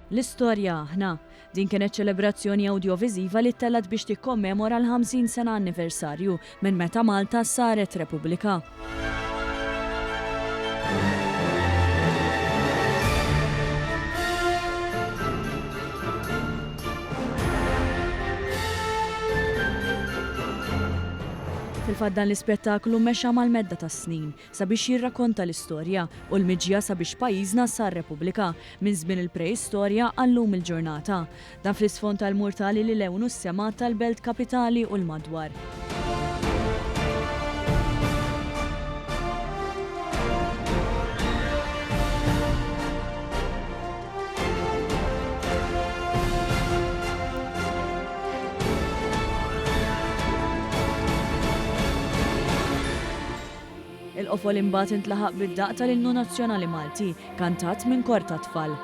L-istorja aħna. Din kienet ċelebrazzjoni audiovisiva li tellat biex tikkommemora l-50 sena anniversarju minn meta Malta saret Repubblika. Fil-fatt dan l-ispettaklu mexxa mal-medda tas-snin sabiex jirrakkonta l-istorja u l-miġja sabiex pajjiżna sar Repubblika minn żmien il-preistorja għallum il-ġurnata. Dan fl-isfond tal-murtali li lewnu s-sema tal-belt kapitali u l-madwar. Il-qofol imbagħad intlaħaq bid-daq tal-Innu Nazzjonali Malti, kantat minn kor ta' tfal.